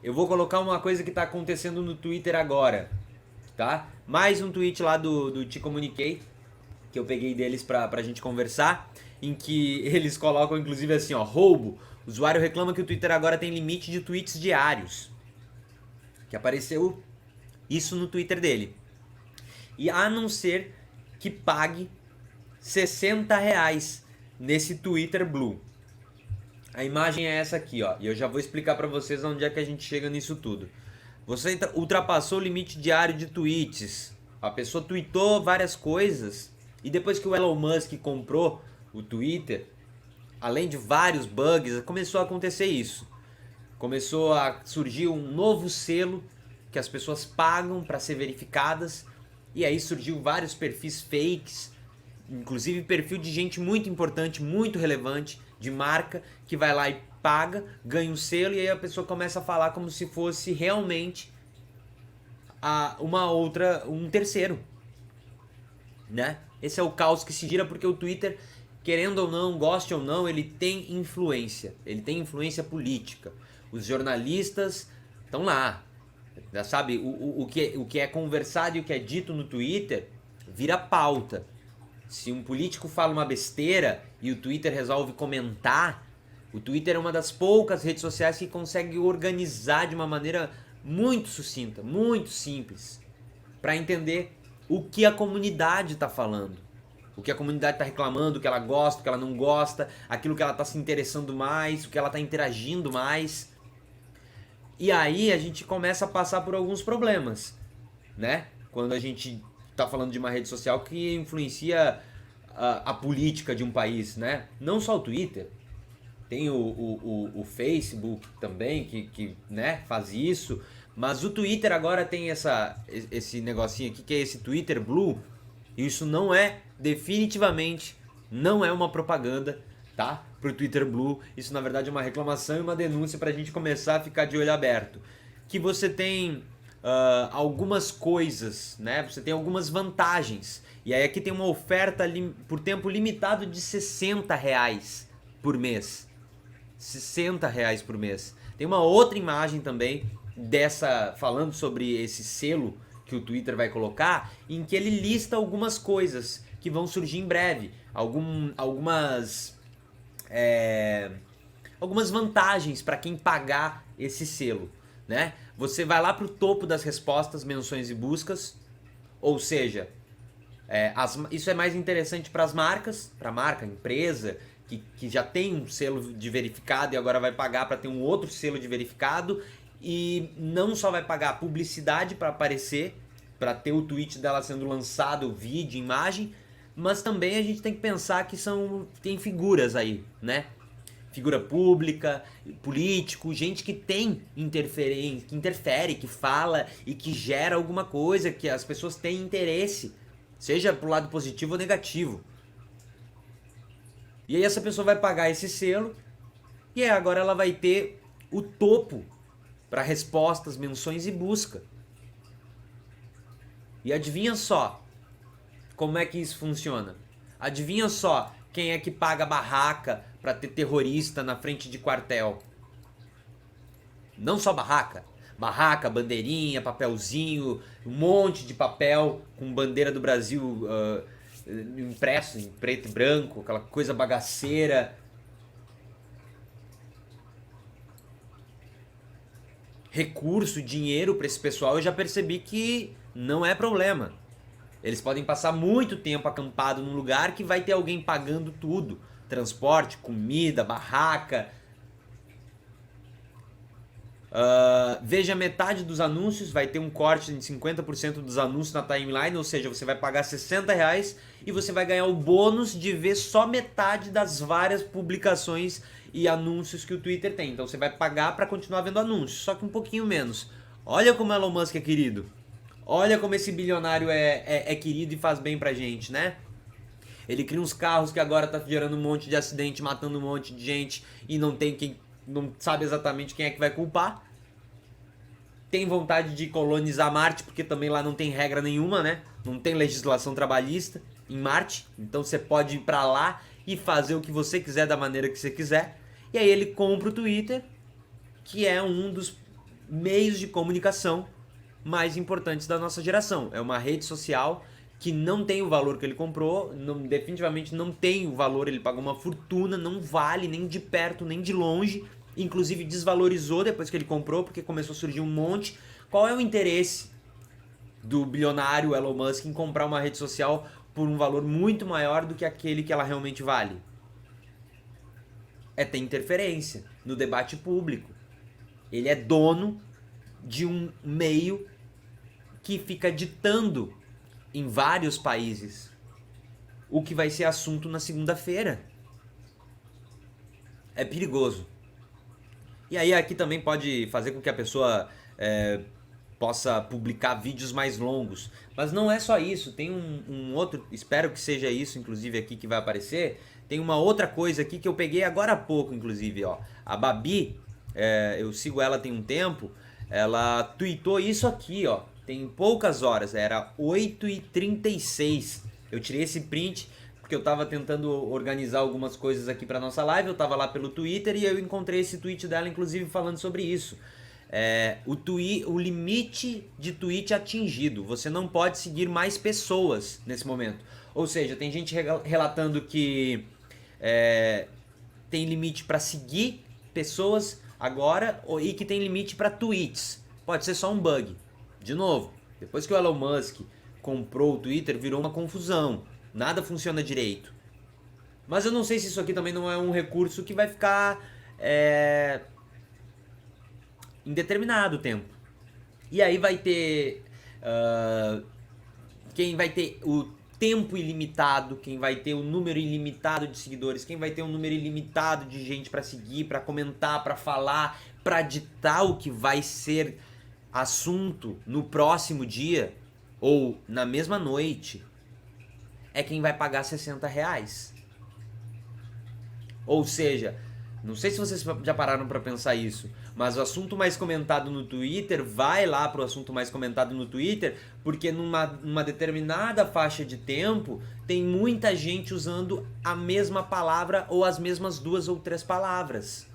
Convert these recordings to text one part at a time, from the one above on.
Eu vou colocar uma coisa que está acontecendo no Twitter agora, tá? Mais um tweet lá do Te Comuniquei, que eu peguei deles pra gente conversar, em que eles colocam inclusive assim, ó, roubo. O usuário reclama que o Twitter agora tem limite de tweets diários. Que apareceu isso no Twitter dele. E a não ser que pague R$ 60 nesse Twitter Blue. A imagem é essa aqui, ó, e eu já vou explicar pra vocês onde é que a gente chega nisso tudo. Você ultrapassou o limite diário de tweets. A pessoa tweetou várias coisas e depois que o Elon Musk comprou o Twitter, além de vários bugs, começou a acontecer isso. Começou a surgir um novo selo que as pessoas pagam para ser verificadas e aí surgiu vários perfis fakes, inclusive perfil de gente muito importante, muito relevante, de marca, que vai lá e paga, ganha um selo e aí a pessoa começa a falar como se fosse realmente um terceiro, né? Esse é o caos que se gira porque o Twitter, querendo ou não, goste ou não, ele tem influência política. Os jornalistas estão lá, já sabe, o que é conversado e o que é dito no Twitter vira pauta. Se um político fala uma besteira e o Twitter resolve comentar, o Twitter é uma das poucas redes sociais que consegue organizar de uma maneira muito sucinta, muito simples, para entender o que a comunidade está falando, o que a comunidade está reclamando, o que ela gosta, o que ela não gosta, aquilo que ela está se interessando mais, o que ela está interagindo mais. E aí a gente começa a passar por alguns problemas, né? Quando a gente está falando de uma rede social que influencia a política de um país, né? Não só o Twitter, tem o Facebook também que né, faz isso, mas o Twitter agora tem esse negocinho aqui que é esse Twitter Blue, e isso não é, definitivamente, não é uma propaganda, tá? Pro Twitter Blue, isso na verdade é uma reclamação e uma denúncia pra gente começar a ficar de olho aberto. Que você tem algumas coisas, né? Você tem algumas vantagens. E aí aqui tem uma oferta por tempo limitado de R$ 60 por mês. R$ 60 por mês. Tem uma outra imagem também dessa falando sobre esse selo que o Twitter vai colocar, em que ele lista algumas coisas que vão surgir em breve, algumas vantagens para quem pagar esse selo, né? Você vai lá pro topo das respostas, menções e buscas, ou seja, isso é mais interessante para as marcas, para a marca, empresa, que já tem um selo de verificado e agora vai pagar para ter um outro selo de verificado e não só vai pagar publicidade para aparecer, para ter o tweet dela sendo lançado, vídeo, imagem, mas também a gente tem que pensar que tem figuras aí, né? Figura pública, político, gente que tem interferência, que interfere, que fala e que gera alguma coisa, que as pessoas têm interesse, seja pro lado positivo ou negativo. E aí essa pessoa vai pagar esse selo e aí agora ela vai ter o topo para respostas, menções e busca. E adivinha só como é que isso funciona? Adivinha só quem é que paga barraca para ter terrorista na frente de quartel? Não só barraca. Barraca, bandeirinha, papelzinho, um monte de papel com bandeira do Brasil impresso em preto e branco, aquela coisa bagaceira. Recurso, dinheiro para esse pessoal, eu já percebi que não é problema. Eles podem passar muito tempo acampado num lugar que vai ter alguém pagando tudo. Transporte, comida, barraca. Veja metade dos anúncios, vai ter um corte de 50% dos anúncios na timeline, ou seja, você vai pagar R$ 60 e você vai ganhar o bônus de ver só metade das várias publicações e anúncios que o Twitter tem. Então você vai pagar para continuar vendo anúncios, só que um pouquinho menos. Olha como Elon Musk é querido. Olha como esse bilionário é querido e faz bem pra gente, né? Ele cria uns carros que agora tá gerando um monte de acidente, matando um monte de gente e não sabe exatamente quem é que vai culpar. Tem vontade de colonizar Marte, porque também lá não tem regra nenhuma, né? Não tem legislação trabalhista em Marte. Então você pode ir pra lá e fazer o que você quiser da maneira que você quiser. E aí ele compra o Twitter, que é um dos meios de comunicação mais importantes da nossa geração. É uma rede social que não tem o valor que ele comprou, definitivamente não tem o valor, ele pagou uma fortuna, não vale nem de perto nem de longe, inclusive desvalorizou depois que ele comprou, porque começou a surgir um monte. Qual é o interesse do bilionário Elon Musk em comprar uma rede social por um valor muito maior do que aquele que ela realmente vale? É ter interferência no debate público. Ele é dono de um meio que fica ditando em vários países o que vai ser assunto na segunda-feira. É perigoso. E aí aqui também pode fazer com que a pessoa possa publicar vídeos mais longos. Mas não é só isso, tem um outro, espero que seja isso inclusive aqui que vai aparecer, tem uma outra coisa aqui que eu peguei agora há pouco inclusive, ó. A Babi, eu sigo ela tem um tempo, ela tweetou isso aqui, ó, tem poucas horas, era 8h36. Eu tirei esse print porque eu tava tentando organizar algumas coisas aqui pra nossa live, eu tava lá pelo Twitter e eu encontrei esse tweet dela inclusive falando sobre isso. O limite de tweet atingido, você não pode seguir mais pessoas nesse momento. Ou seja, tem gente relatando que tem limite pra seguir pessoas agora e que tem limite pra tweets. Pode ser só um bug. De novo, depois que o Elon Musk comprou o Twitter, virou uma confusão. Nada funciona direito. Mas eu não sei se isso aqui também não é um recurso que vai ficar indeterminado tempo. E aí vai ter quem vai ter o tempo ilimitado, quem vai ter o número ilimitado de seguidores, quem vai ter um número ilimitado de gente pra seguir, pra comentar, pra falar, pra ditar o que vai ser assunto no próximo dia ou na mesma noite, é quem vai pagar R$60. Ou seja, não sei se vocês já pararam pra pensar isso, mas o assunto mais comentado no Twitter vai lá pro assunto mais comentado no Twitter porque numa determinada faixa de tempo tem muita gente usando a mesma palavra ou as mesmas 2 ou 3 palavras.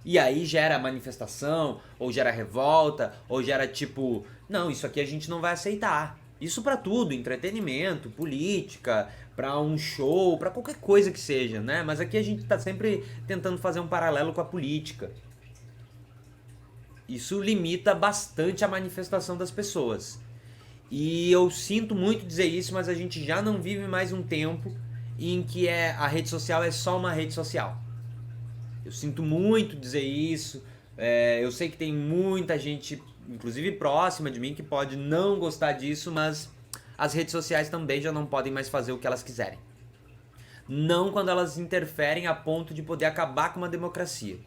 E aí gera manifestação, ou gera revolta, ou gera tipo, não, isso aqui a gente não vai aceitar. Isso pra tudo, entretenimento, política, pra um show, pra qualquer coisa que seja, né? Mas aqui a gente tá sempre tentando fazer um paralelo com a política. Isso limita bastante a manifestação das pessoas. E eu sinto muito dizer isso, mas a gente já não vive mais um tempo em que a rede social é só uma rede social. Eu sinto muito dizer isso, eu sei que tem muita gente, inclusive próxima de mim, que pode não gostar disso, mas as redes sociais também já não podem mais fazer o que elas quiserem. Não quando elas interferem a ponto de poder acabar com uma democracia.